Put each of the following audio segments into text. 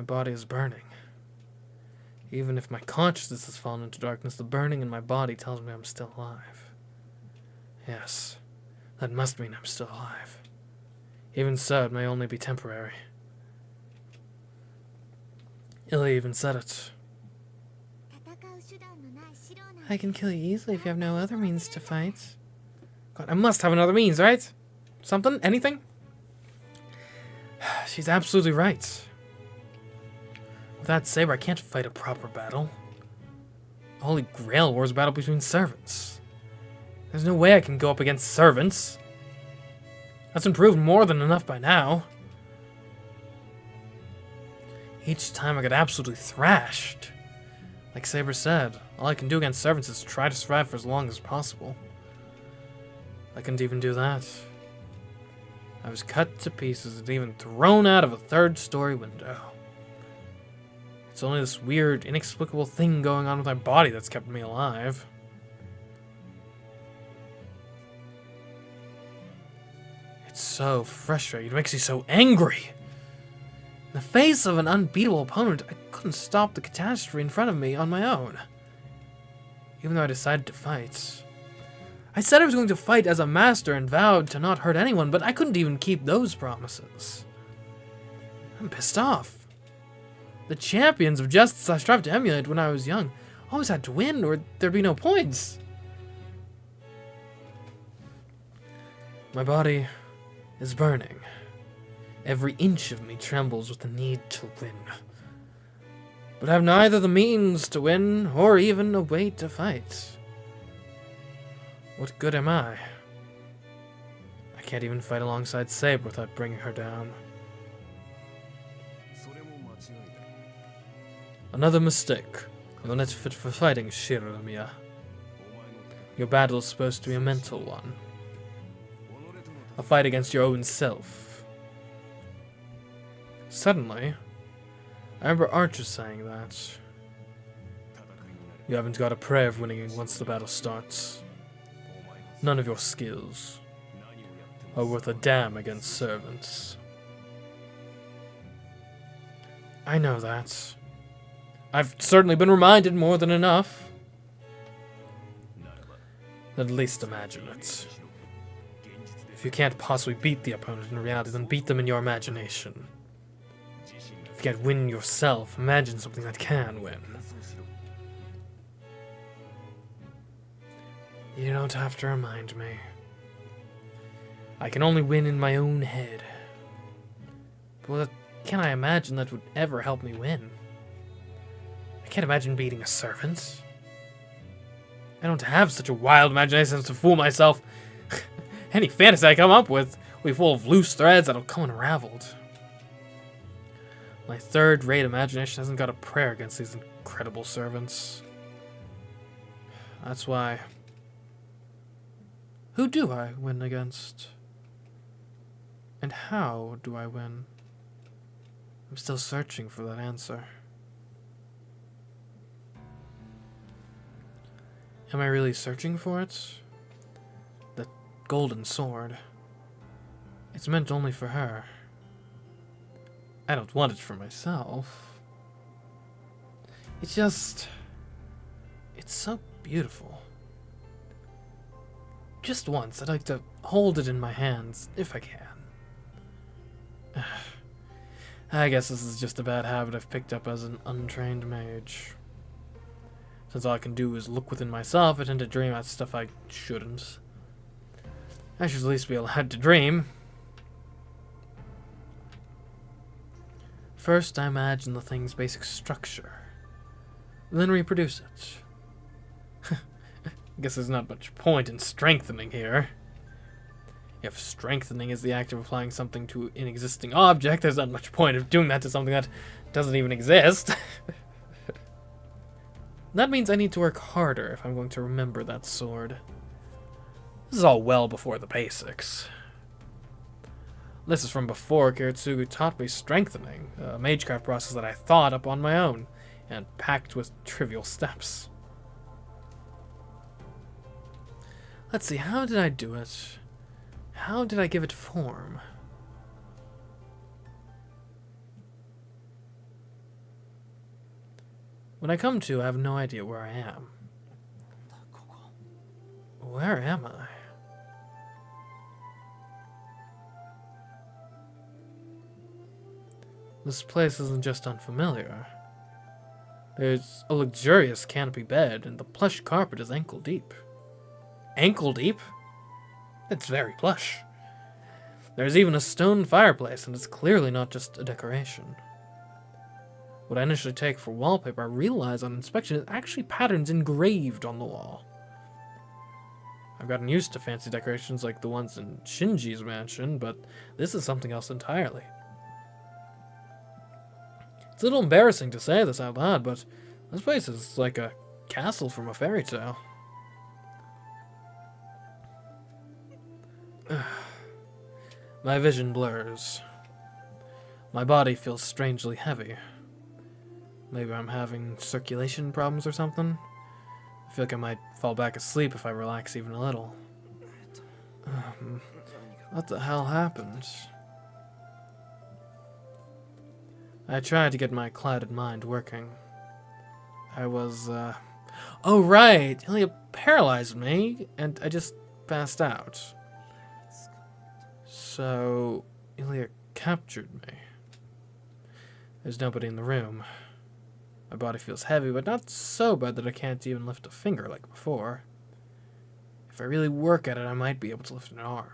My body is burning. Even if my consciousness has fallen into darkness, the burning in my body tells me I'm still alive. Yes, that must mean I'm still alive. Even so, it may only be temporary. Illya even said it. I can kill you easily if you have no other means to fight. God, I must have another means, right? Something? Anything? She's absolutely right. Without Saber, I can't fight a proper battle. The Holy Grail War is a battle between servants. There's no way I can go up against servants. That's been proved more than enough by now. Each time I get absolutely thrashed. Like Saber said, all I can do against servants is try to survive for as long as possible. I couldn't even do that. I was cut to pieces and even thrown out of a third-story window. It's only this weird, inexplicable thing going on with my body that's kept me alive. It's so frustrating. It makes me so angry. In the face of an unbeatable opponent, I couldn't stop the catastrophe in front of me on my own. Even though I decided to fight. I said I was going to fight as a master and vowed to not hurt anyone, but I couldn't even keep those promises. I'm pissed off. The champions of justice I strived to emulate when I was young always had to win or there'd be no points. My body is burning. Every inch of me trembles with the need to win. But I have neither the means to win or even a way to fight. What good am I? I can't even fight alongside Saber without bringing her down. Another mistake. You're not fit for fighting, Shiramiya. Your battle is supposed to be a mental one. A fight against your own self. Suddenly, I remember Archer saying that. You haven't got a prayer of winning once the battle starts. None of your skills are worth a damn against servants. I know that. I've certainly been reminded more than enough. At least imagine it. If you can't possibly beat the opponent in reality, then beat them in your imagination. If you can't win yourself, imagine something that can win. You don't have to remind me. I can only win in my own head. But what can I imagine that would ever help me win? I can't imagine beating a servant. I don't have such a wild imagination as to fool myself. Any fantasy I come up with will be full of loose threads that'll come unraveled. My third-rate imagination hasn't got a prayer against these incredible servants. That's why... Who do I win against? And how do I win? I'm still searching for that answer. Am I really searching for it? The golden sword. It's meant only for her. I don't want it for myself. It's just... It's so beautiful. Just once, I'd like to hold it in my hands, if I can. I guess this is just a bad habit I've picked up as an untrained mage. Since all I can do is look within myself, I tend to dream about stuff I shouldn't. I should at least be allowed to dream. First, I imagine the thing's basic structure, then reproduce it. I guess there's not much point in strengthening here. If strengthening is the act of applying something to an existing object, there's not much point of doing that to something that doesn't even exist. That means I need to work harder if I'm going to remember that sword. This is all well before the basics. This is from before Kiritsugu taught me strengthening, a MageCraft process that I thought up on my own, and packed with trivial steps. Let's see, how did I do it? How did I give it form? When I come to, I have no idea where I am. Where am I? This place isn't just unfamiliar. There's a luxurious canopy bed, and the plush carpet is ankle deep. Ankle deep? It's very plush. There's even a stone fireplace, and it's clearly not just a decoration. What I initially take for wallpaper, I realize on inspection is actually patterns engraved on the wall. I've gotten used to fancy decorations like the ones in Shinji's mansion, but this is something else entirely. It's a little embarrassing to say this out loud, but this place is like a castle from a fairy tale. My vision blurs. My body feels strangely heavy. Maybe I'm having circulation problems or something. I feel like I might fall back asleep if I relax even a little. What the hell happened? I tried to get my clouded mind working. I was, Oh, right! Illya paralyzed me, and I just passed out. So, Illya captured me. There's nobody in the room. My body feels heavy, but not so bad that I can't even lift a finger like before. If I really work at it, I might be able to lift an arm.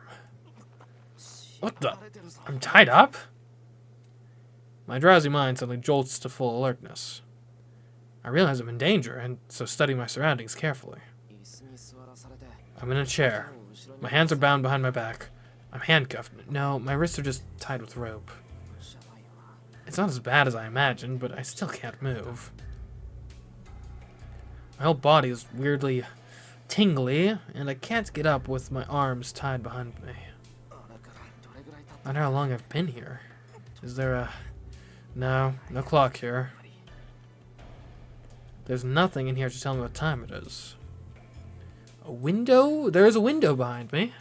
What the? I'm tied up? My drowsy mind suddenly jolts to full alertness. I realize I'm in danger, and so study my surroundings carefully. I'm in a chair. My hands are bound behind my back. I'm handcuffed. No, my wrists are just tied with rope. It's not as bad as I imagined, but I still can't move. My whole body is weirdly tingly, and I can't get up with my arms tied behind me. I wonder how long I've been here. Is there a... No clock here. There's nothing in here to tell me what time it is. A window? There is a window behind me.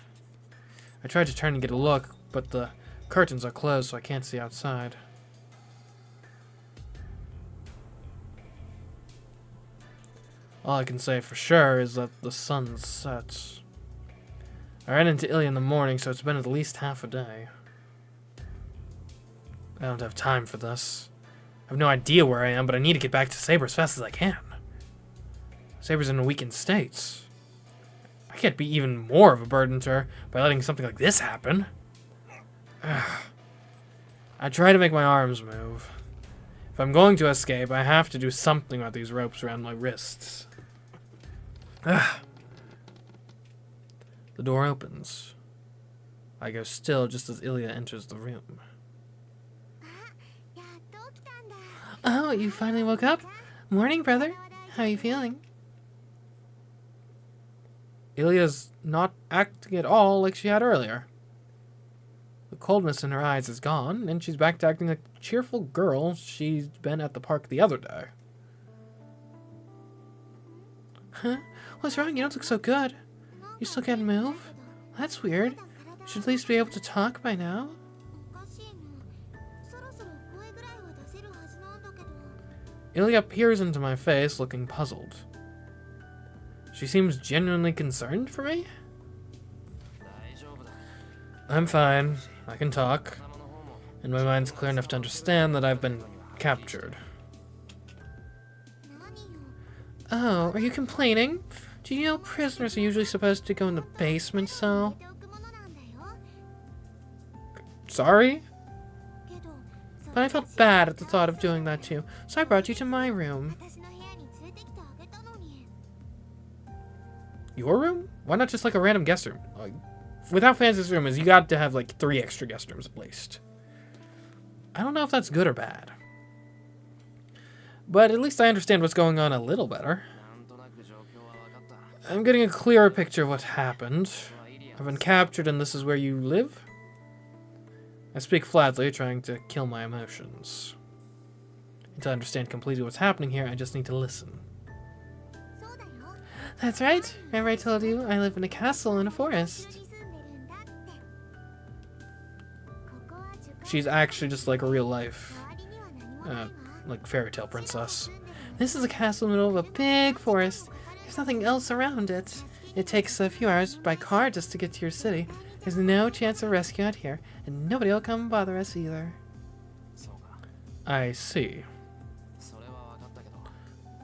I tried to turn and get a look, but the curtains are closed, so I can't see outside. All I can say for sure is that the sun's set. I ran into Illya in the morning, so it's been at least half a day. I don't have time for this. I have no idea where I am, but I need to get back to Saber as fast as I can. Saber's in a weakened state. I can't be even more of a burden to her by letting something like this happen. I try to make my arms move. If I'm going to escape, I have to do something about these ropes around my wrists. The door opens. I go still just as Illya enters the room. Oh, you finally woke up? Morning, brother. How are you feeling? Ilya's not acting at all like she had earlier. The coldness in her eyes is gone, and she's back to acting like the cheerful girl she's been at the park the other day. Huh? What's wrong? You don't look so good. You still can't move? That's weird. You should at least be able to talk by now. Illya peers into my face, looking puzzled. She seems genuinely concerned for me? I'm fine. I can talk. And my mind's clear enough to understand that I've been captured. Oh, are you complaining? Do you know prisoners are usually supposed to go in the basement cell? Sorry? But I felt bad at the thought of doing that too, so I brought you to my room. Your room? Why not just like a random guest room? Like, without fancy's room is you got to have like 3 extra guest rooms at least. I don't know if that's good or bad. But at least I understand what's going on a little better. I'm getting a clearer picture of what happened. I've been captured and this is where you live? I speak flatly, trying to kill my emotions. And to understand completely what's happening here, I just need to listen. That's right. Remember I told you I live in a castle in a forest. She's actually just like a real life, like fairy tale princess. This is a castle in the middle of a big forest. There's nothing else around it. It takes a few hours by car just to get to your city. There's no chance of rescue out here, and nobody will come bother us either. I see.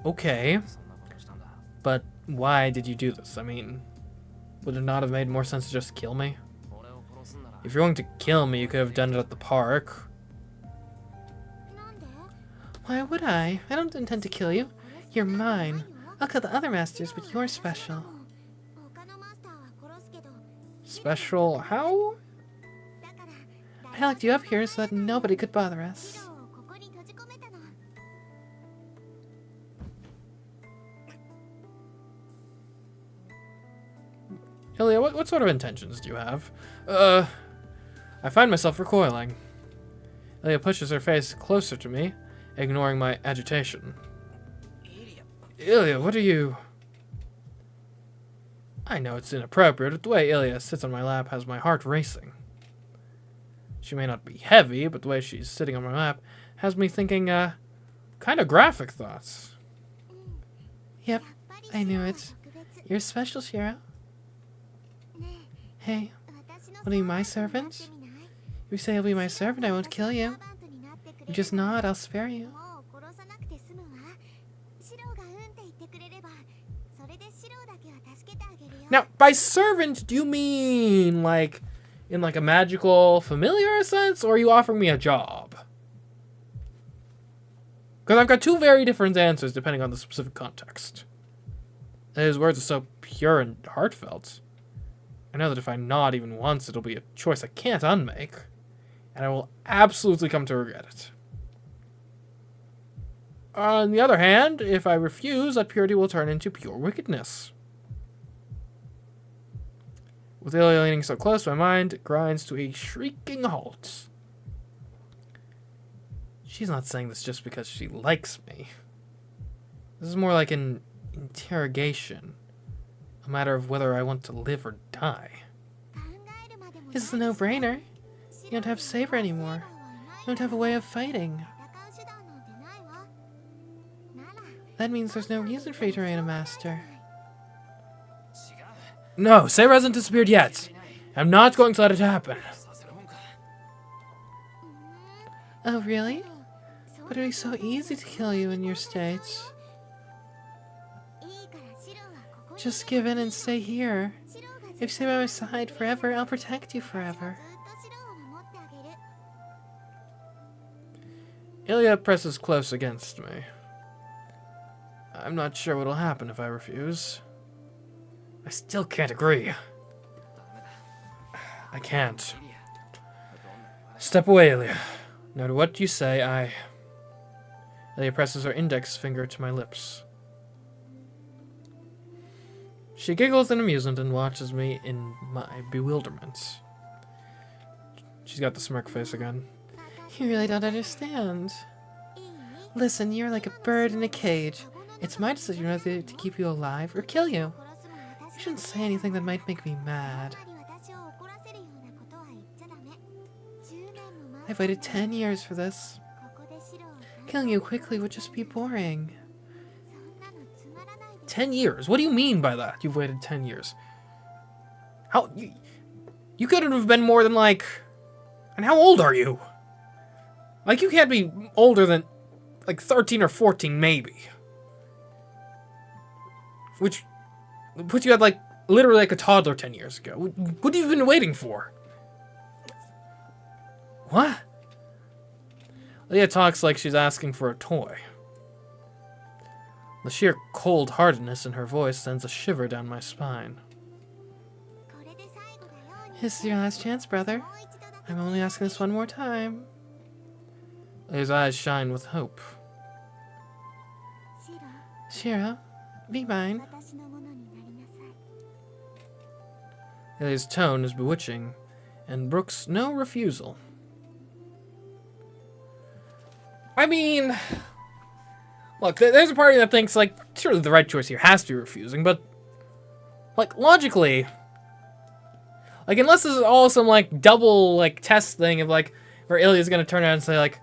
Okay. But why did you do this? I mean, would it not have made more sense to just kill me? If you're going to kill me, you could have done it at the park. Why would I? I don't intend to kill you. You're mine. I'll kill the other masters, but you're special. Special how? I locked you up here so that nobody could bother us. Illya, what sort of intentions do you have? I find myself recoiling. Illya pushes her face closer to me, ignoring my agitation. Illya, what are you... I know it's inappropriate, but the way Illya sits on my lap has my heart racing. She may not be heavy, but the way she's sitting on my lap has me thinking, kind of graphic thoughts. Yep, I knew it. You're special, Shiro. Hey, will you be my servant? If you say you'll be my servant, I won't kill you. You just nod, I'll spare you. Now, by servant, do you mean, like, in, like, a magical, familiar sense, or are you offering me a job? Because I've got two very different answers depending on the specific context. And his words are so pure and heartfelt. I know that if I nod even once, it'll be a choice I can't unmake, and I will absolutely come to regret it. On the other hand, if I refuse, that purity will turn into pure wickedness. With Illya leaning so close, my mind grinds to a shrieking halt. She's not saying this just because she likes me. This is more like an interrogation. A matter of whether I want to live or die. This is a no-brainer. You don't have Saber anymore. You don't have a way of fighting. That means there's no reason for you to remain a master. No, Saber hasn't disappeared yet. I'm not going to let it happen. Oh, really? But it'd be so easy to kill you in your state. Just give in and stay here. If you stay by my side forever, I'll protect you forever. Illya presses close against me. I'm not sure what'll happen if I refuse. I still can't agree. I can't. Step away, Illya. No matter what you say, Illya presses her index finger to my lips. She giggles in amusement and watches me in my bewilderment. She's got the smirk face again. You really don't understand. Listen, you're like a bird in a cage. It's my decision whether to keep you alive or kill you. You shouldn't say anything that might make me mad. I've waited 10 years for this. Killing you quickly would just be boring. 10 years? What do you mean by that? You've waited 10 years. How... You couldn't have been more than, like... And how old are you? Like, you can't be older than, like, 13 or 14, maybe. Which puts you at, like, literally like a toddler 10 years ago. What have you been waiting for? What? Illya talks like she's asking for a toy. The sheer cold-heartedness in her voice sends a shiver down my spine. This is your last chance, brother. I'm only asking this one more time. His eyes shine with hope. Shiro, be mine. Illya's tone is bewitching, and brooks no refusal. I mean... Look, there's a party that thinks, like, surely the right choice here has to be refusing, but... Like, logically... Like, unless this is all some, like, double, like, test thing of, like, where Illya's gonna turn around and say, like,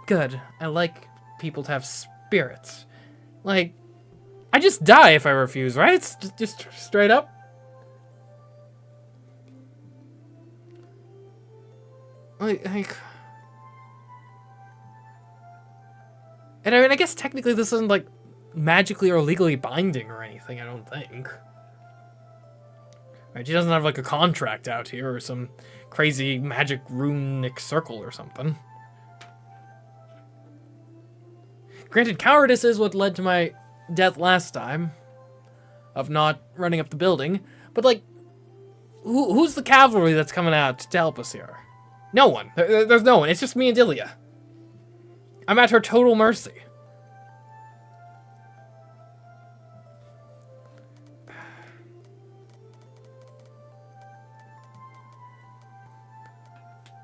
good, I like people to have spirits. Like, I just die if I refuse, right? It's just straight up. Like, and I mean, I guess technically this isn't like magically or legally binding or anything, I don't think. Right, she doesn't have like a contract out here or some crazy magic runic circle or something. Granted, cowardice is what led to my death last time, of not running up the building, but like, who's the cavalry that's coming out to help us here? No one. There's no one. It's just me and Illya. I'm at her total mercy.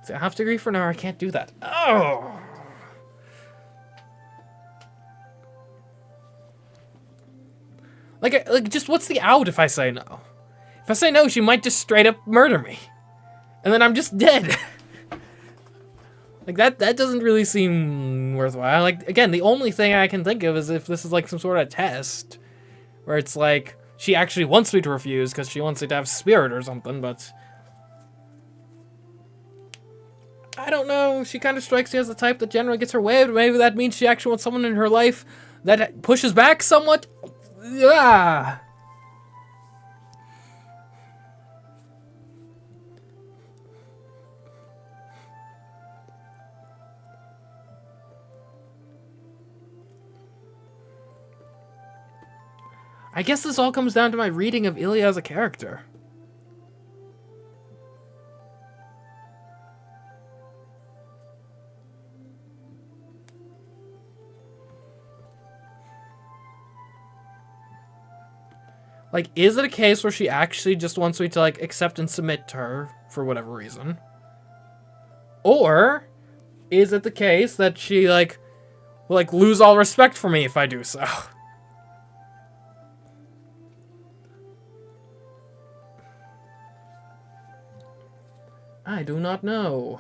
See, I have to agree for now. I can't do that. Oh. Like, just what's the out if I say no? If I say no, she might just straight up murder me. And then I'm just dead. Like, that doesn't really seem worthwhile. Like, again, the only thing I can think of is if this is, like, some sort of test. Where it's like, she actually wants me to refuse because she wants me to have spirit or something, but... I don't know. She kind of strikes me as the type that generally gets her way, but maybe that means she actually wants someone in her life that pushes back somewhat. Yeah. I guess this all comes down to my reading of Illya as a character. Like, is it a case where she actually just wants me to, like, accept and submit to her for whatever reason? Or is it the case that she, like, will, like, lose all respect for me if I do so? I do not know.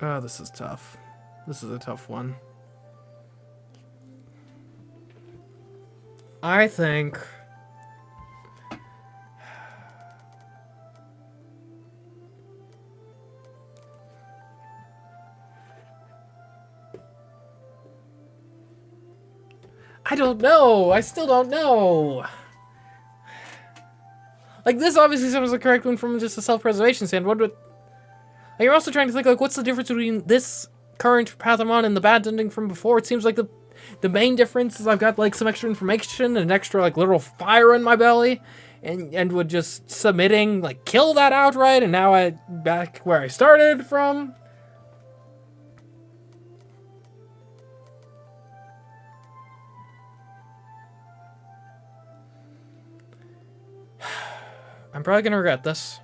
Oh, this is tough. This is a tough one. I think... I don't know. I still don't know. Like, this obviously seems the correct one from just a self-preservation standpoint, but... Like, you're also trying to think, like, what's the difference between this current path I'm on and the bad ending from before? It seems like the main difference is I've got, like, some extra information and an extra, like, literal fire in my belly. And would just submitting, like, kill that outright, and now I'm back where I started from. I'm probably gonna regret this.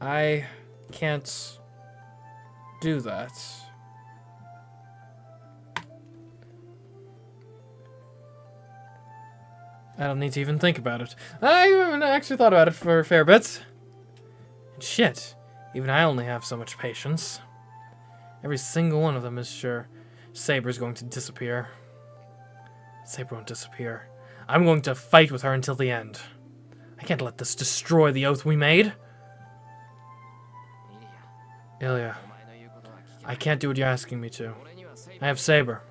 I can't do that. I don't need to even think about it. I haven't actually thought about it for a fair bit. And shit, even I only have so much patience. Every single one of them is sure Saber's going to disappear. Saber won't disappear. I'm going to fight with her until the end. I can't let this destroy the oath we made. Illya, I can't do what you're asking me to. I have Saber.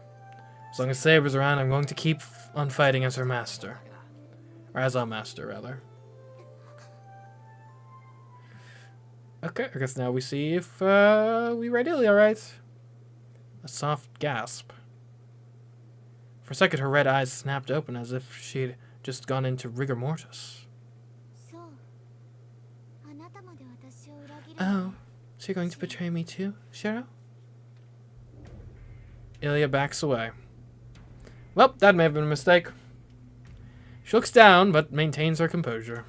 As long as Saber's around, I'm going to keep on fighting as her master. Or as our master, rather. Okay, I guess now we see if we read Illya right. A soft gasp. For a second, her red eyes snapped open as if she'd just gone into rigor mortis. Oh, so you're going to betray me too, Shiro? Illya backs away. Well, that may have been a mistake. She looks down, but maintains her composure.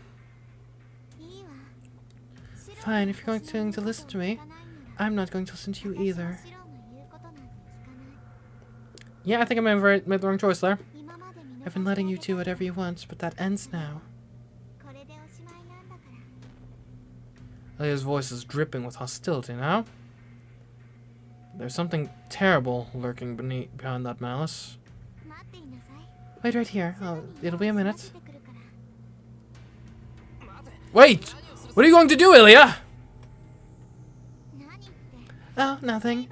Fine, if you're going to listen to me, I'm not going to listen to you either. Yeah, I think I made the wrong choice there. I've been letting you do whatever you want, but that ends now. Illya's voice is dripping with hostility now. There's something terrible lurking behind that malice. Wait right here. Oh, it'll be a minute. Wait! What are you going to do, Illya? Oh, nothing.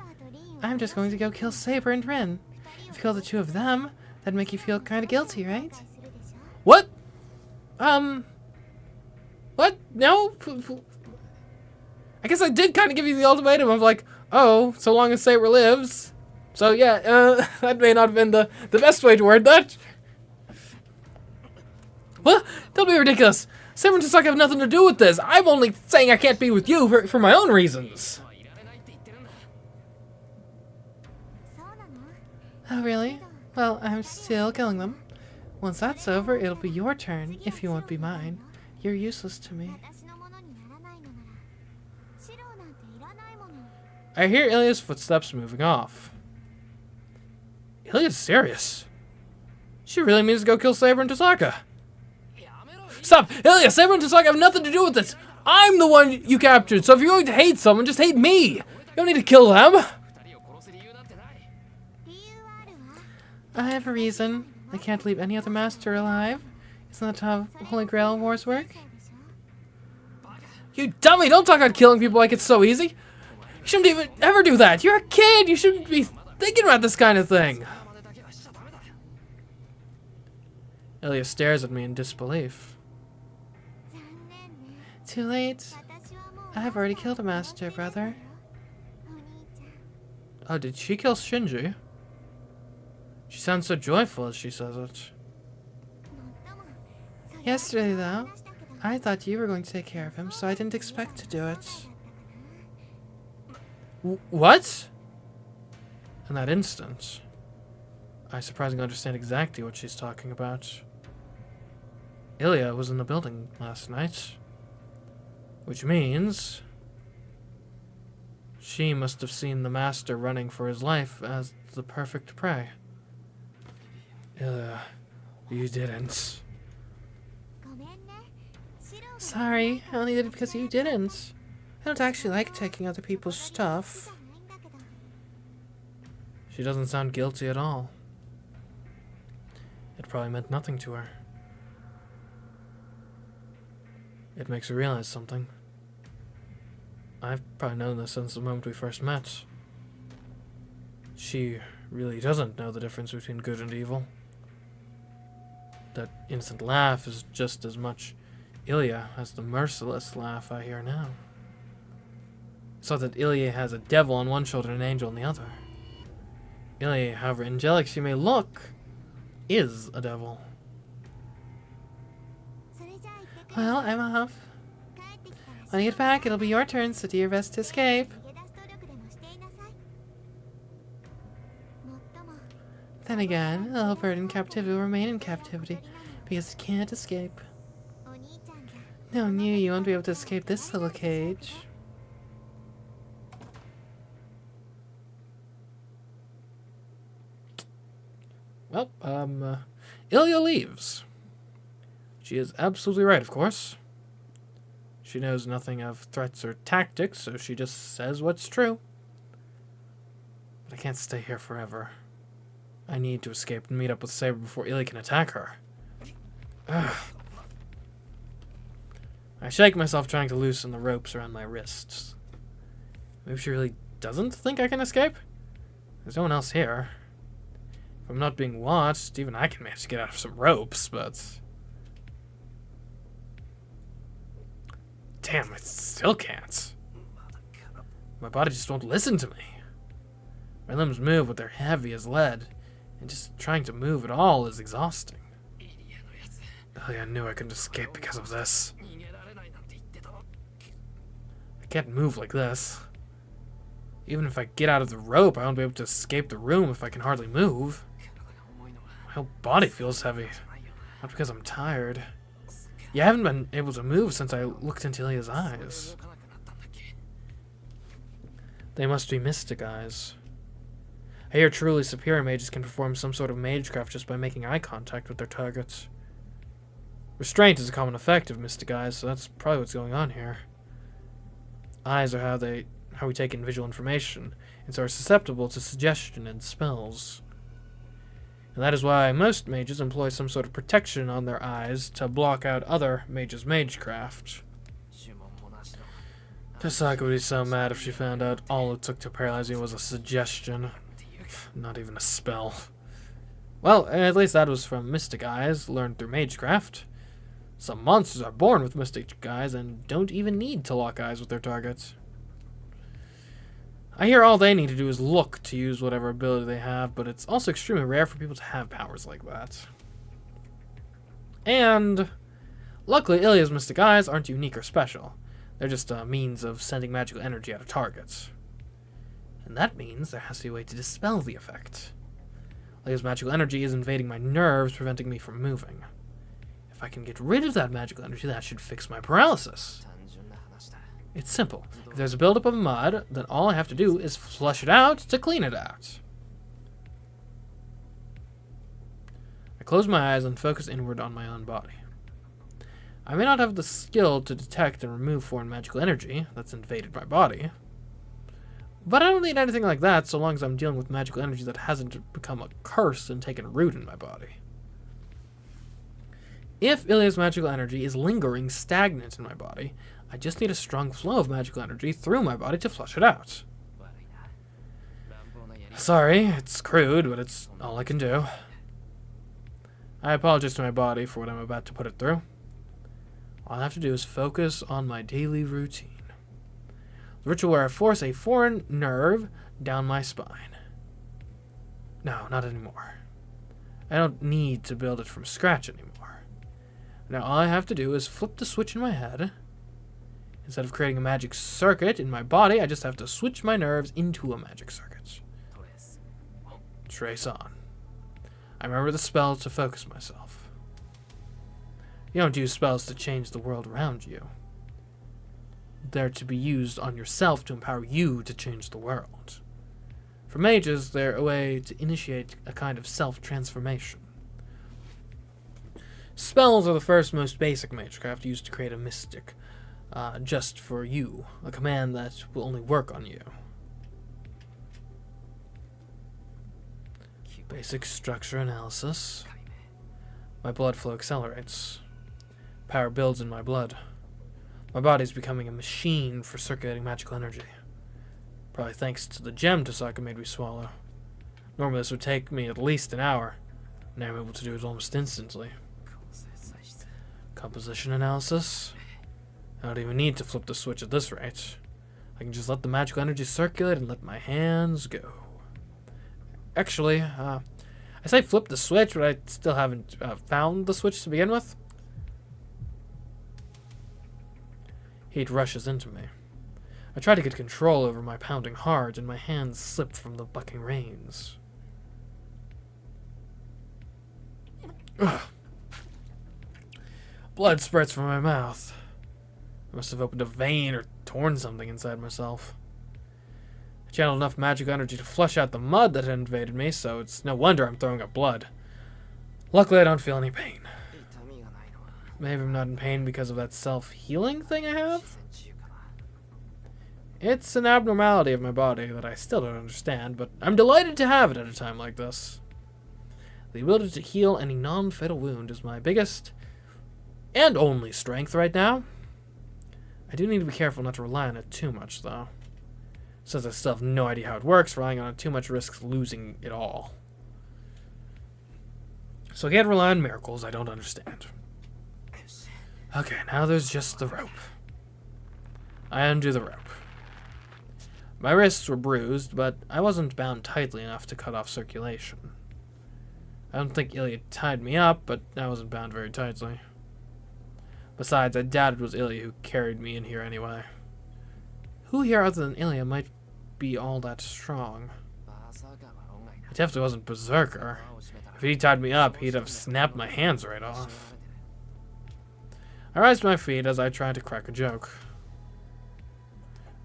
I'm just going to go kill Saber and Rin. If you kill the two of them, that'd make you feel kind of guilty, right? What? What? No? I guess I did kind of give you the ultimatum of like, oh, so long as Saber lives. So yeah, that may not have been the best way to word that. What? Don't be ridiculous. Saber and Tasaka have nothing to do with this. I'm only saying I can't be with you for my own reasons. Oh, really? Well, I'm still killing them. Once that's over, it'll be your turn, if you won't be mine. You're useless to me. I hear Illya's footsteps moving off. Illya's serious. She really means to go kill Saber and Tasaka. Stop! Illya, Saber and Tasaka have nothing to do with this. I'm the one you captured, so if you're going to hate someone, just hate me. You don't need to kill them. I have a reason. I can't leave any other master alive. Isn't that how Holy Grail wars work? You dummy! Don't talk about killing people like it's so easy. You shouldn't even ever do that. You're a kid. You shouldn't be thinking about this kind of thing. Illya stares at me in disbelief. Too late. I've already killed a master, brother. Oh, did she kill Shinji? She sounds so joyful as she says it. Yesterday, though, I thought you were going to take care of him, so I didn't expect to do it. What? In that instant, I surprisingly understand exactly what she's talking about. Illya was in the building last night, which means she must have seen the master running for his life as the perfect prey. Illya, you didn't. Sorry, I only did it because you didn't. I don't actually like taking other people's stuff. She doesn't sound guilty at all. It probably meant nothing to her. It makes her realize something. I've probably known this since the moment we first met. She really doesn't know the difference between good and evil. That innocent laugh is just as much Illya as the merciless laugh I hear now. It's not that Illya has a devil on one shoulder and an angel on the other. Illya, however angelic she may look, is a devil. Well, I'm off. When you get back, it'll be your turn, so do your best to escape. Then again, a little bird in captivity will remain in captivity, because it can't escape. Knowing you, you won't be able to escape this little cage. Well, Illya leaves. She is absolutely right, of course. She knows nothing of threats or tactics, so she just says what's true. But I can't stay here forever. I need to escape and meet up with Saber before Illya can attack her. Ugh. I shake myself trying to loosen the ropes around my wrists. Maybe she really doesn't think I can escape? There's no one else here. If I'm not being watched, even I can manage to get out of some ropes, but... Damn, I still can't. My body just won't listen to me. My limbs move, but they're heavy as lead, and just trying to move at all is exhausting. I knew I couldn't escape because of this. I can't move like this. Even if I get out of the rope, I won't be able to escape the room if I can hardly move. My whole body feels heavy. Not because I'm tired. Yeah, I haven't been able to move since I looked into Illya's eyes. They must be mystic eyes. I hear truly superior mages can perform some sort of magecraft just by making eye contact with their targets. Restraint is a common effect of mystic eyes, so that's probably what's going on here. Eyes are how we take in visual information, and so are susceptible to suggestion and spells. And that is why most mages employ some sort of protection on their eyes to block out other mages' magecraft. Tasaka would be so mad if she found out all it took to paralyze me was a suggestion. Not even a spell. Well, at least that was from Mystic Eyes, learned through Magecraft. Some monsters are born with Mystic Eyes and don't even need to lock eyes with their targets. I hear all they need to do is look to use whatever ability they have, but it's also extremely rare for people to have powers like that. And luckily, Illya's Mystic Eyes aren't unique or special. They're just a means of sending magical energy at a target. And that means there has to be a way to dispel the effect. Illya's magical energy is invading my nerves, preventing me from moving. If I can get rid of that magical energy, that should fix my paralysis. It's simple. If there's a buildup of mud, then all I have to do is flush it out to clean it out. I close my eyes and focus inward on my own body. I may not have the skill to detect and remove foreign magical energy that's invaded my body, but I don't need anything like that so long as I'm dealing with magical energy that hasn't become a curse and taken root in my body. If Illya's magical energy is lingering stagnant in my body, I just need a strong flow of magical energy through my body to flush it out. Sorry, it's crude, but it's all I can do. I apologize to my body for what I'm about to put it through. All I have to do is focus on my daily routine. The ritual where I force a foreign nerve down my spine. No, not anymore. I don't need to build it from scratch anymore. Now all I have to do is flip the switch in my head. Instead of creating a magic circuit in my body, I just have to switch my nerves into a magic circuit. Trace on. I remember the spell to focus myself. You don't use spells to change the world around you. They're to be used on yourself to empower you to change the world. For mages, they're a way to initiate a kind of self-transformation. Spells are the first most basic magecraft used to create a mystic, just for you, a command that will only work on you. Basic structure analysis. My blood flow accelerates. Power builds in my blood. My body's becoming a machine for circulating magical energy. Probably thanks to the gem Tasaka made me swallow. Normally this would take me at least an hour. Now I'm able to do it almost instantly. Composition analysis. I don't even need to flip the switch at this rate. I can just let the magical energy circulate and let my hands go. Actually, I say flip the switch, but I still haven't found the switch to begin with. Heat rushes into me. I try to get control over my pounding heart, and my hands slip from the bucking reins. Ugh. Blood spurts from my mouth. I must have opened a vein or torn something inside myself. I channeled enough magic energy to flush out the mud that had invaded me, so it's no wonder I'm throwing up blood. Luckily, I don't feel any pain. Maybe I'm not in pain because of that self-healing thing I have? It's an abnormality of my body that I still don't understand, but I'm delighted to have it at a time like this. The ability to heal any non-fatal wound is my biggest and only strength right now. I do need to be careful not to rely on it too much, though. Since I still have no idea how it works, relying on it too much risks losing it all. So I can't rely on miracles I don't understand. Okay, now there's just the rope. I undo the rope. My wrists were bruised, but I wasn't bound tightly enough to cut off circulation. I don't think Illya tied me up, but I wasn't bound very tightly. Besides, I doubt it was Illya who carried me in here anyway. Who here other than Illya might be all that strong? He definitely wasn't Berserker. If he tied me up, he'd have snapped my hands right off. I rise to my feet as I try to crack a joke.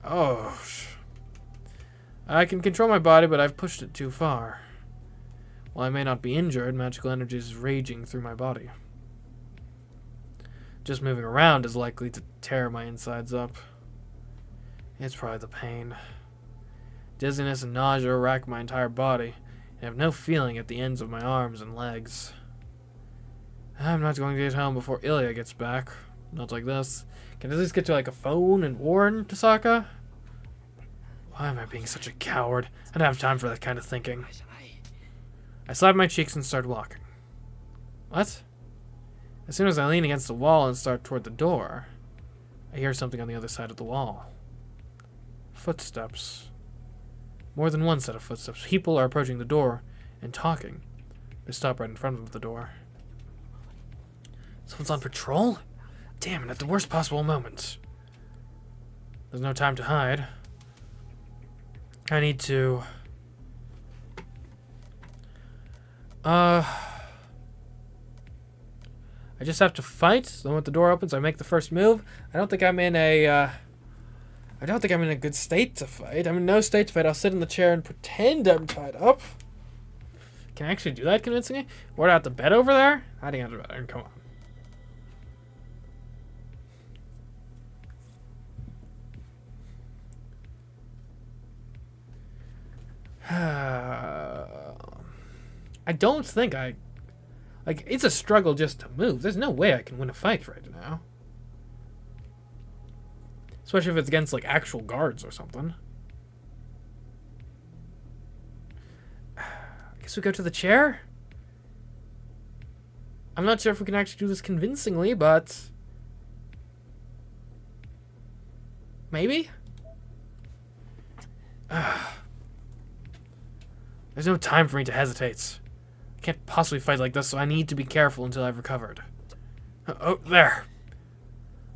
Oh, I can control my body, but I've pushed it too far. While I may not be injured, magical energy is raging through my body. Just moving around is likely to tear my insides up. It's probably the pain. Dizziness and nausea rack my entire body, and I have no feeling at the ends of my arms and legs. I'm not going to get home before Illya gets back. Not like this. Can I at least get to like a phone and warn Tasaka? Why am I being such a coward? I don't have time for that kind of thinking. I slap my cheeks and start walking. What? As soon as I lean against the wall and start toward the door, I hear something on the other side of the wall. Footsteps. More than one set of footsteps. People are approaching the door and talking. They stop right in front of the door. Someone's on patrol? Damn it, at the worst possible moment. There's no time to hide. I need to... I just have to fight. So when the door opens, I make the first move. I don't think I'm in a good state to fight. I'm in no state to fight. I'll sit in the chair and pretend I'm tied up. Can I actually do that convincingly? Ward out the bed over there? Hiding out the bed. Come on. I don't think I... Like, it's a struggle just to move. There's no way I can win a fight right now. Especially if it's against, like, actual guards or something. I guess we go to the chair? I'm not sure if we can actually do this convincingly, but... Maybe? There's no time for me to hesitate. I can't possibly fight like this, so I need to be careful until I've recovered. Oh, there.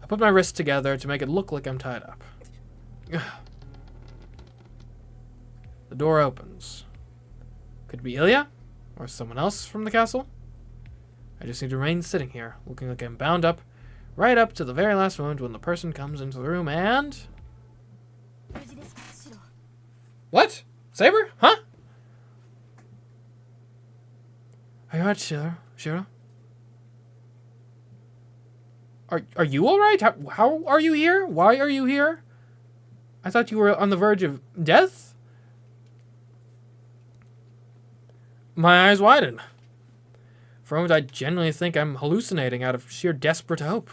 I put my wrists together to make it look like I'm tied up. The door opens. Could it be Illya? Or someone else from the castle? I just need to remain sitting here, looking like I'm bound up, right up to the very last moment when the person comes into the room and... What? Saber? Huh? Are you alright, Shiro? Are you alright? How are you here? Why are you here? I thought you were on the verge of death? My eyes widen. For a moment, I genuinely think I'm hallucinating out of sheer desperate hope.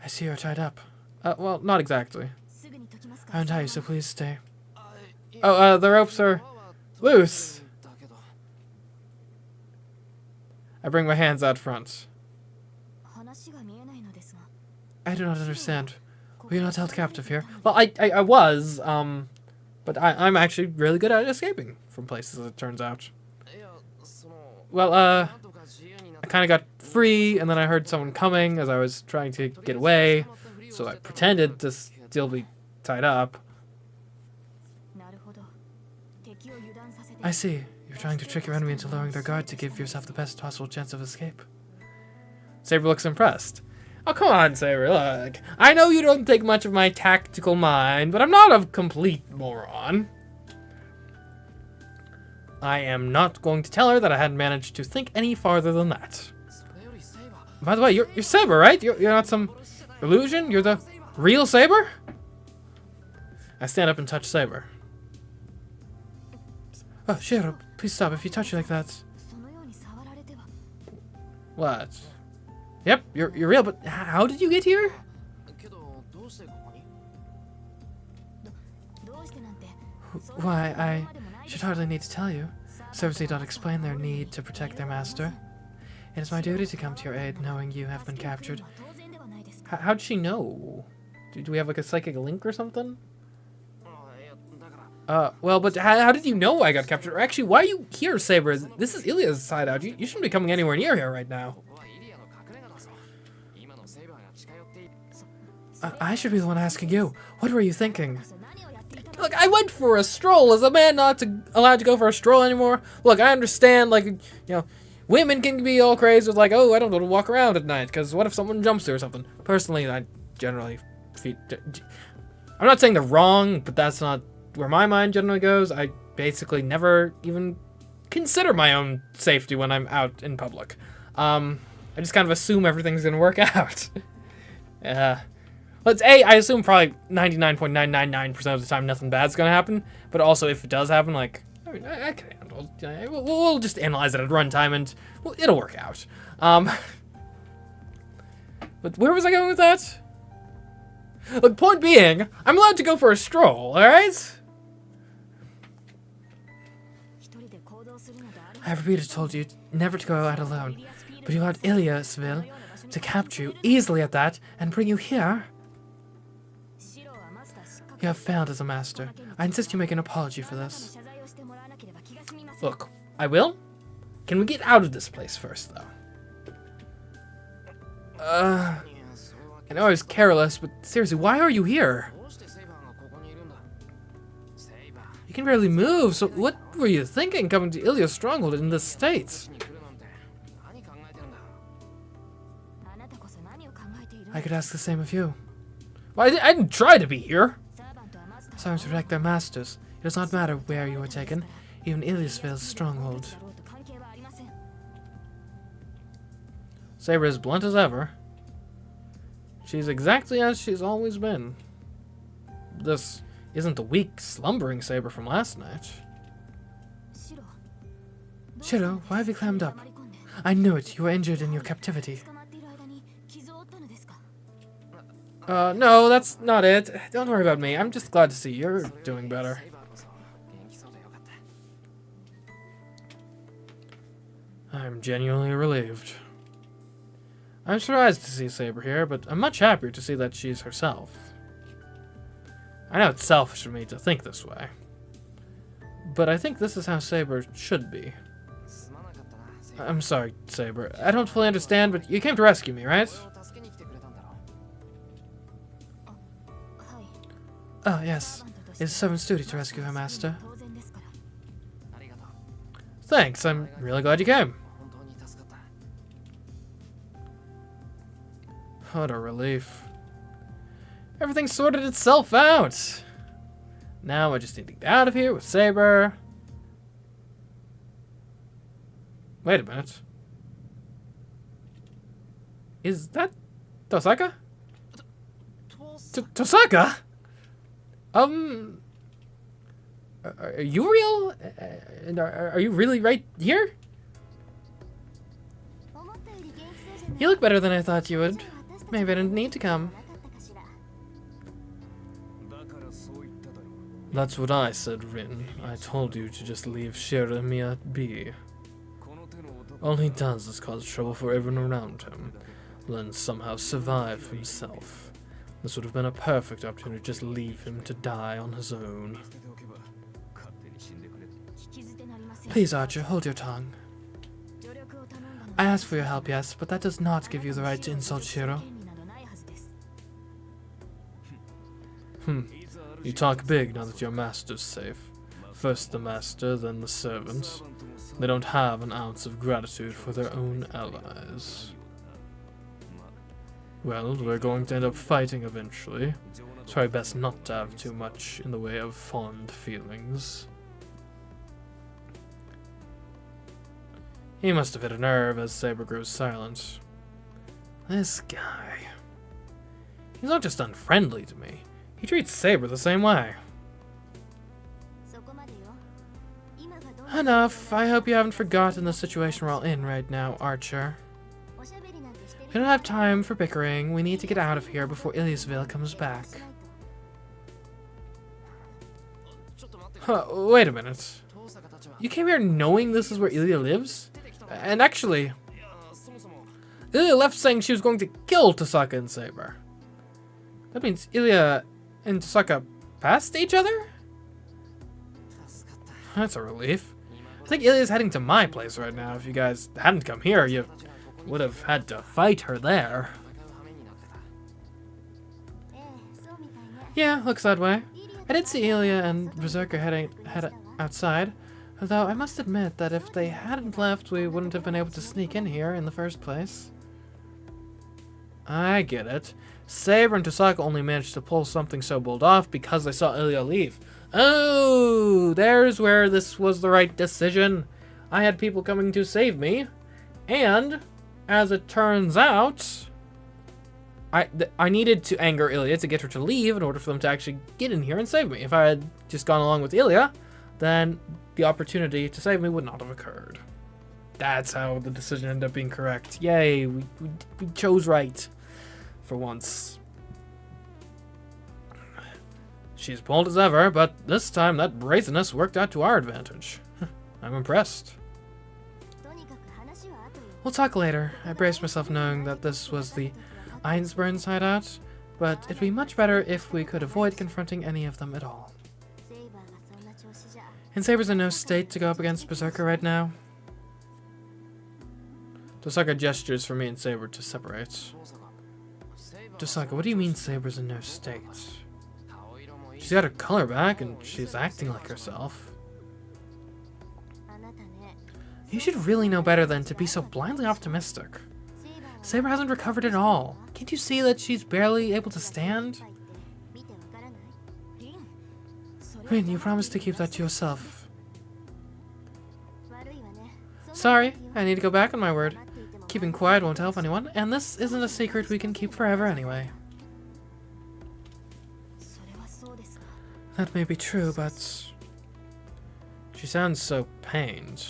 I see you're tied up. Well, not exactly. I'll untie you, so please stay. Oh, the ropes are... loose. I bring my hands out front. I do not understand. Were you not held captive here? Well, I was, but I'm actually really good at escaping from places, as it turns out. Well, I kind of got free, and then I heard someone coming as I was trying to get away, so I pretended to still be tied up. I see. You're trying to trick your enemy into lowering their guard to give yourself the best possible chance of escape. Saber looks impressed. Oh, come on, Saber. Look, I know you don't take much of my tactical mind, but I'm not a complete moron. I am not going to tell her that I hadn't managed to think any farther than that. By the way, you're Saber, right? You're not some illusion? You're the real Saber? I stand up and touch Saber. Oh, Shiro, please stop if you touch you like that. What? Yep, you're real, but how did you get here? Why, I should hardly need to tell you. Servants need not explain their need to protect their master. It is my duty to come to your aid, knowing you have been captured. How'd she know? Do we have like a psychic link or something? Well, but how did you know I got captured? Or actually, why are you here, Saber? This is Illya's hideout. You shouldn't be coming anywhere near here right now. I should be the one asking you. What were you thinking? Look, I went for a stroll. Is a man not allowed to go for a stroll anymore? Look, I understand, like, you know, women can be all crazy with, like, oh, I don't want to walk around at night, because what if someone jumps you or something? Personally, I generally... I'm not saying they're wrong, but that's not where my mind generally goes. I basically never even consider my own safety when I'm out in public. I just kind of assume everything's gonna work out. I assume probably 99.999% of the time nothing bad's gonna happen, but also if it does happen, like, I mean, I can handle it. We'll just analyze it at runtime and, well, it'll work out. But where was I going with that? Look, point being, I'm allowed to go for a stroll, alright? I have repeatedly told you never to go out alone, but you allowed Illya to capture you easily at that and bring you here. You have failed as a master. I insist you make an apology for this. Look, I will. Can we get out of this place first, though? I know I was careless, but seriously, why are you here? You can barely move, so what were you thinking coming to Illya's stronghold in this state? I could ask the same of you. Well, I didn't try to be here. Servants protect their masters. It does not matter where you are taken, even Illya's stronghold. Saber is blunt as ever. She's exactly as she's always been. This isn't the weak, slumbering Saber from last night. Shiro, why have you clammed up? I knew it. You were injured in your captivity. No, that's not it. Don't worry about me. I'm just glad to see you're doing better. I'm genuinely relieved. I'm surprised to see Saber here, but I'm much happier to see that she's herself. I know it's selfish of me to think this way, but I think this is how Saber should be. I'm sorry, Saber. I don't fully understand, but you came to rescue me, right? Oh, yes. It is a servant's duty to rescue her master. Thanks, I'm really glad you came. What a relief. Everything sorted itself out. Now I just need to get out of here with Saber. Wait a minute. Is that Tosaka? Tosaka? Are you real? And are you really right here? You look better than I thought you would. Maybe I didn't need to come. That's what I said, Rin. I told you to just leave Shiramiya be. All he does is cause trouble for everyone around him, then somehow survive himself. This would have been a perfect opportunity to just leave him to die on his own. Please, Archer, hold your tongue. I asked for your help, yes, but that does not give you the right to insult Shiro. You talk big now that your master's safe. First the master, then the servants. They don't have an ounce of gratitude for their own allies. Well, we're going to end up fighting eventually. It's probably best not to have too much in the way of fond feelings. He must have hit a nerve as Saber grows silent. This guy. He's not just unfriendly to me. He treats Saber the same way. Enough. I hope you haven't forgotten the situation we're all in right now, Archer. We don't have time for bickering. We need to get out of here before Illya comes back. Wait a minute. You came here knowing this is where Illya lives? And actually, Illya left saying she was going to kill Tosaka and Saber. That means Illya and Tosaka passed each other? That's a relief. I think Illya's heading to my place right now. If you guys hadn't come here, you would have had to fight her there. Yeah, looks that way. I did see Illya and Berserker head outside, although I must admit that if they hadn't left, we wouldn't have been able to sneak in here in the first place. I get it. Saber and Tosaka only managed to pull something so bold off because they saw Illya leave. Oh, there's where this was the right decision. I had people coming to save me, and as it turns out, I needed to anger Illya to get her to leave in order for them to actually get in here and save me. If I had just gone along with Illya, then the opportunity to save me would not have occurred. That's how the decision ended up being correct. Yay, we chose right for once. She's bold as ever, but this time that brazenness worked out to our advantage. I'm impressed. We'll talk later. I braced myself knowing that this was the Einsburns hideout, but it'd be much better if we could avoid confronting any of them at all. And Saber's in no state to go up against Berserker right now. Tosaka gestures for me and Saber to separate. Tosaka, what do you mean Saber's in no state? She's got her color back and she's acting like herself. You should really know better than to be so blindly optimistic. Saber hasn't recovered at all. Can't you see that she's barely able to stand? Rin, you promised to keep that to yourself. Sorry, I need to go back on my word. Keeping quiet won't help anyone, and this isn't a secret we can keep forever anyway. That may be true, but... She sounds so pained.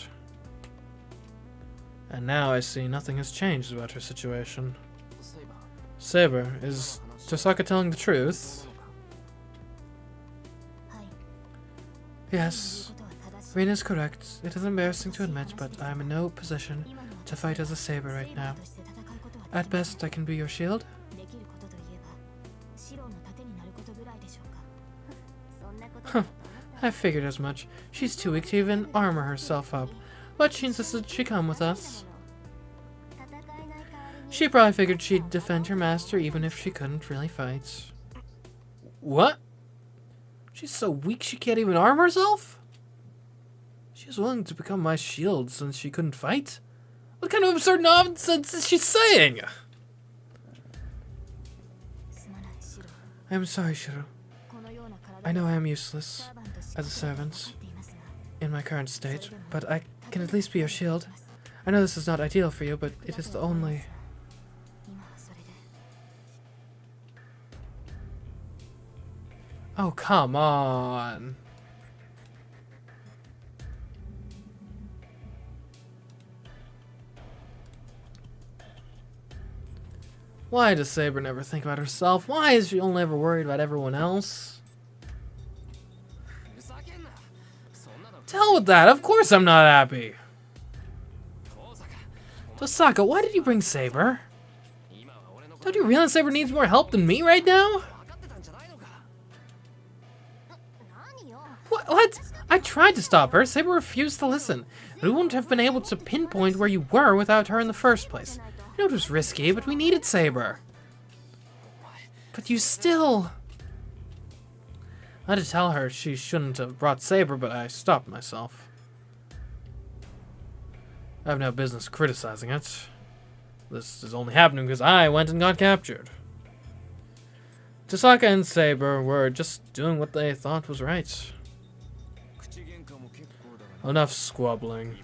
And now I see nothing has changed about her situation. Saber, is Tosaka telling the truth? Yes. Rin is correct. It is embarrassing to admit, but I am in no position to fight as a Saber right now. At best, I can be your shield. Huh. I figured as much. She's too weak to even armor herself up. But she insisted she come with us. She probably figured she'd defend her master even if she couldn't really fight. What? She's so weak she can't even arm herself? She was willing to become my shield since she couldn't fight? What kind of absurd nonsense is she saying? I am sorry, Shiro. I know I am useless as a servant in my current state, but I can at least be your shield. I know this is not ideal for you, but it is the only... Oh, come on. Why does Saber never think about herself? Why is she only ever worried about everyone else? To hell with that, of course I'm not happy. Tosaka, why did you bring Saber? Don't you realize Saber needs more help than me right now? What? I tried to stop her. Saber refused to listen. We wouldn't have been able to pinpoint where you were without her in the first place. I know it was risky, but we needed Saber. But you still... I had to tell her she shouldn't have brought Saber, but I stopped myself. I have no business criticizing it. This is only happening because I went and got captured. Tosaka and Saber were just doing what they thought was right. Enough squabbling.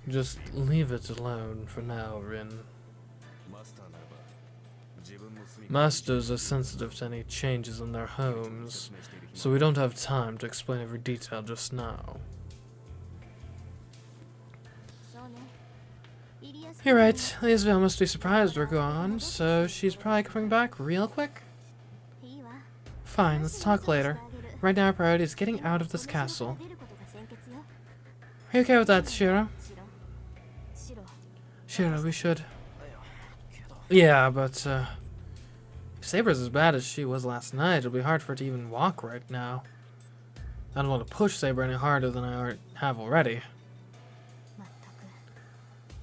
Just leave it alone for now, Rin. Masters are sensitive to any changes in their homes, so we don't have time to explain every detail just now. You're right, Lisbeth must be surprised we're gone, so she's probably coming back real quick. Fine, let's talk later. Right now our priority is getting out of this castle. Are you okay with that, Shiro? Shiro, we should... Yeah, but, if Saber's as bad as she was last night, it'll be hard for her to even walk right now. I don't want to push Saber any harder than I have already.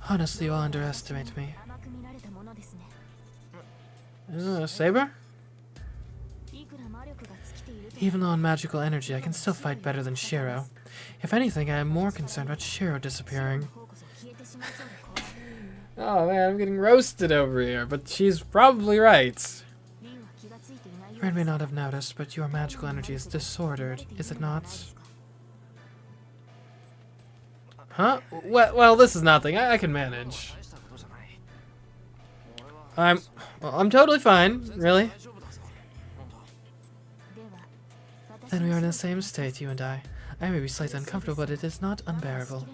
Honestly, you'll underestimate me. Saber? Even though on magical energy, I can still fight better than Shiro. If anything, I am more concerned about Shiro disappearing. Oh man, I'm getting roasted over here, but she's probably right. Ren may not have noticed, but your magical energy is disordered, is it not? Huh? Well, this is nothing. I can manage. I'm totally fine, really. Then we are in the same state, you and I. I may be slightly uncomfortable, but it is not unbearable.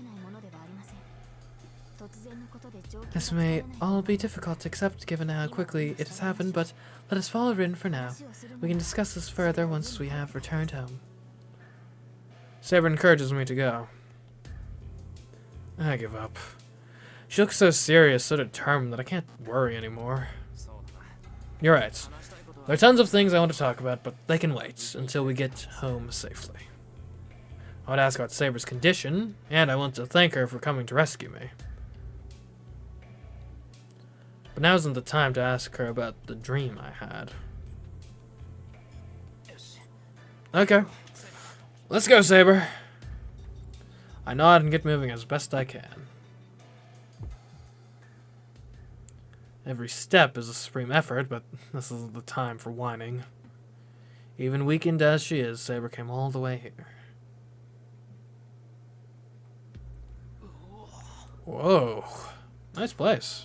This may all be difficult to accept given how quickly it has happened, but let us follow Rin for now. We can discuss this further once we have returned home. Saber encourages me to go. I give up. She looks so serious, so determined that I can't worry anymore. You're right. There are tons of things I want to talk about, but they can wait until we get home safely. I want to ask about Saber's condition, and I want to thank her for coming to rescue me. But now isn't the time to ask her about the dream I had. Okay. Let's go, Saber. I nod and get moving as best I can. Every step is a supreme effort, but this isn't the time for whining. Even weakened as she is, Saber came all the way here. Whoa. Nice place.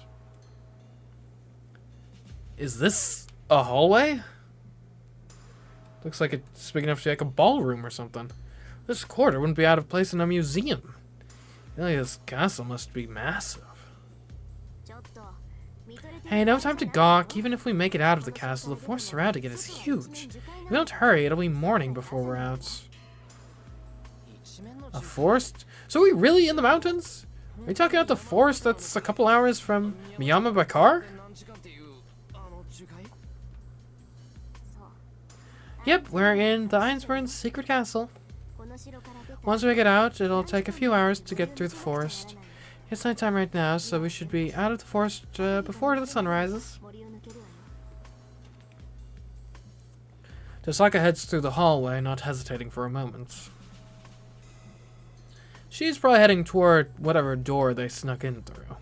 Is this a hallway? Looks like it's big enough to be like a ballroom or something. This corridor wouldn't be out of place in a museum. Illya's castle must be massive. Hey, no time to gawk. Even if we make it out of the castle, the force surrounding it is huge. If we don't hurry, it'll be morning before we're out. A forest? So are we really in the mountains? Are you talking about the forest that's a couple hours from Miyama by car? Yep, we're in the Ainsburn's secret castle. Once we get out, it'll take a few hours to get through the forest. It's nighttime right now, so we should be out of the forest before the sun rises. Tosaka heads through the hallway, not hesitating for a moment. She's probably heading toward whatever door they snuck in through.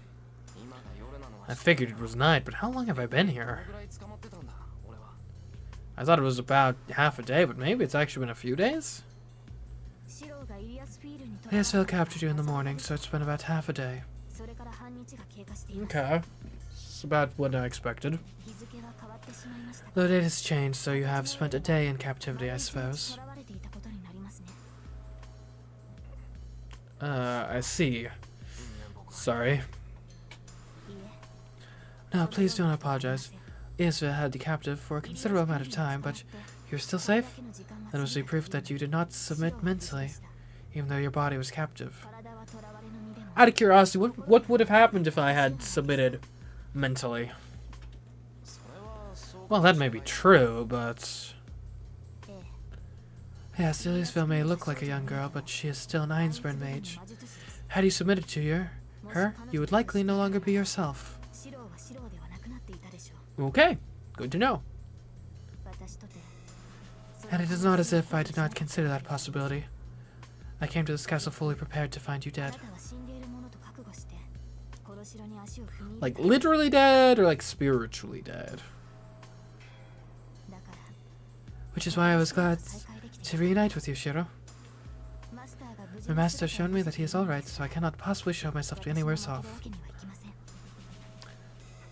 I figured it was night, but how long have I been here? I thought it was about half a day, but maybe it's actually been a few days? Illya captured you in the morning, so it's been about half a day. Okay. It's about what I expected. The date has changed, so you have spent a day in captivity, I suppose. I see. Sorry. No, please don't apologize. Illya had you captive for a considerable amount of time, but you're still safe? That must be proof that you did not submit mentally, even though your body was captive. Out of curiosity, what would have happened if I had submitted mentally? Well, that may be true, but... Yes, Illya may look like a young girl, but she is still an Ainsburn mage. Had you submitted to her, you would likely no longer be yourself. Okay, good to know. And it is not as if I did not consider that possibility. I came to this castle fully prepared to find you dead. Like literally dead or like spiritually dead? Which is why I was glad to reunite with you, Shiro. My master has shown me that he is alright, so I cannot possibly show myself to be any worse off.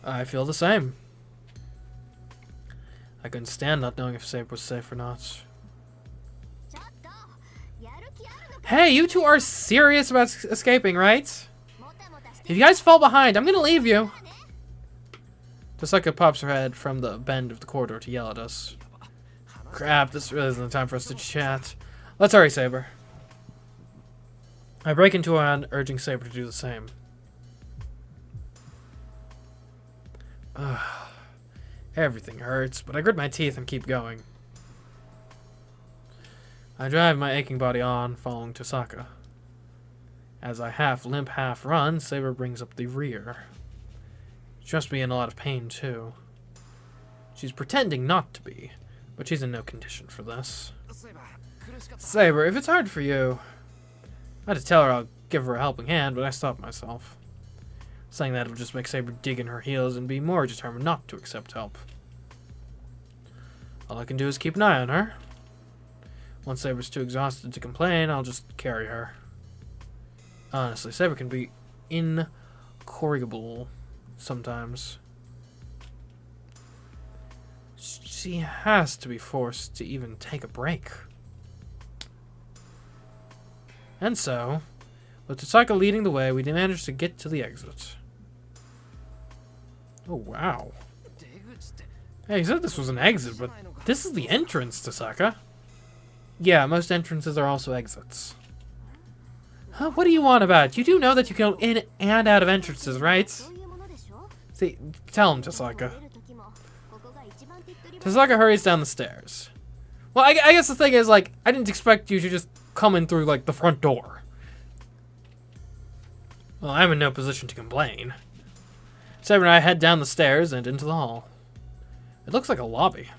I feel the same. I couldn't stand not knowing if Saber was safe or not. Hey, you two are serious about escaping, right? If you guys fall behind, I'm gonna leave you. Tosaka pops her head from the bend of the corridor to yell at us. Crap, this really isn't the time for us to chat. Let's hurry, Saber. I break into her hand, urging Saber to do the same. Ugh. Everything hurts, but I grit my teeth and keep going. I drive my aching body on, following Tosaka. As I half limp, half run, Saber brings up the rear. She must be in a lot of pain, too. She's pretending not to be, but she's in no condition for this. Saber, if it's hard for you... I had to tell her I'll give her a helping hand, but I stopped myself. Saying that will just make Saber dig in her heels and be more determined not to accept help. All I can do is keep an eye on her. Once Saber's too exhausted to complain, I'll just carry her. Honestly, Saber can be incorrigible sometimes. She has to be forced to even take a break. And so, with Tasaka leading the way, we managed to get to the exit. Oh, wow. Hey, you said this was an exit, but this is the entrance, Tasaka. Yeah, most entrances are also exits. Huh? What do you want about it? You do know that you can go in and out of entrances, right? See, tell him, Tasaka. Tasaka hurries down the stairs. Well, I guess the thing is, like, I didn't expect you to just come in through, like, the front door. Well, I'm in no position to complain. Saber and I head down the stairs and into the hall. It looks like a lobby.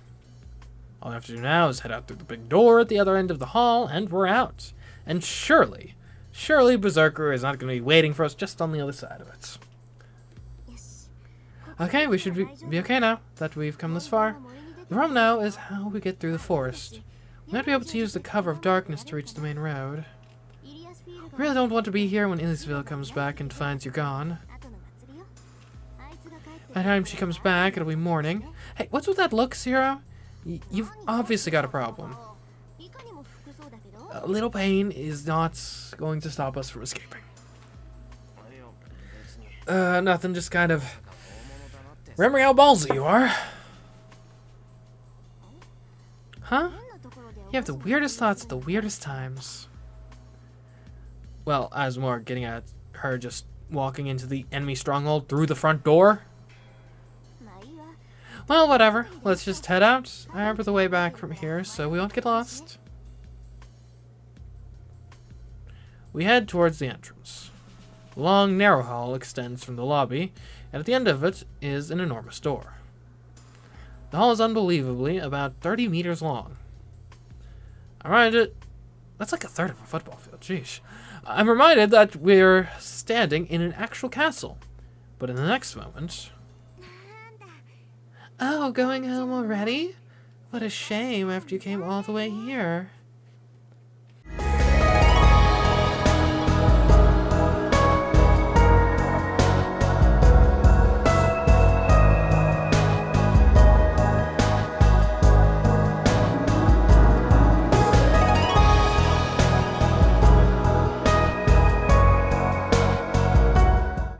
All I have to do now is head out through the big door at the other end of the hall, and we're out. And surely Berserker is not going to be waiting for us just on the other side of it. Okay, we should be okay now that we've come this far. The problem now is how we get through the forest. We might be able to use the cover of darkness to reach the main road. We really don't want to be here when Ilyasville comes back and finds you're gone. By the time she comes back, it'll be morning. Hey, what's with that look, Zero? You've obviously got a problem. A little pain is not going to stop us from escaping. Nothing, just kind of remembering how ballsy you are. Huh? You have the weirdest thoughts at the weirdest times. Well, I was more getting at her just walking into the enemy stronghold through the front door. Well, whatever. Let's just head out. I remember the way back from here, so we won't get lost. We head towards the entrance. The long, narrow hall extends from the lobby, and at the end of it is an enormous door. The hall is unbelievably about 30 meters long. That's like a third of a football field, jeez. I'm reminded that we're standing in an actual castle, but in the next moment... Oh, going home already? What a shame after you came all the way here.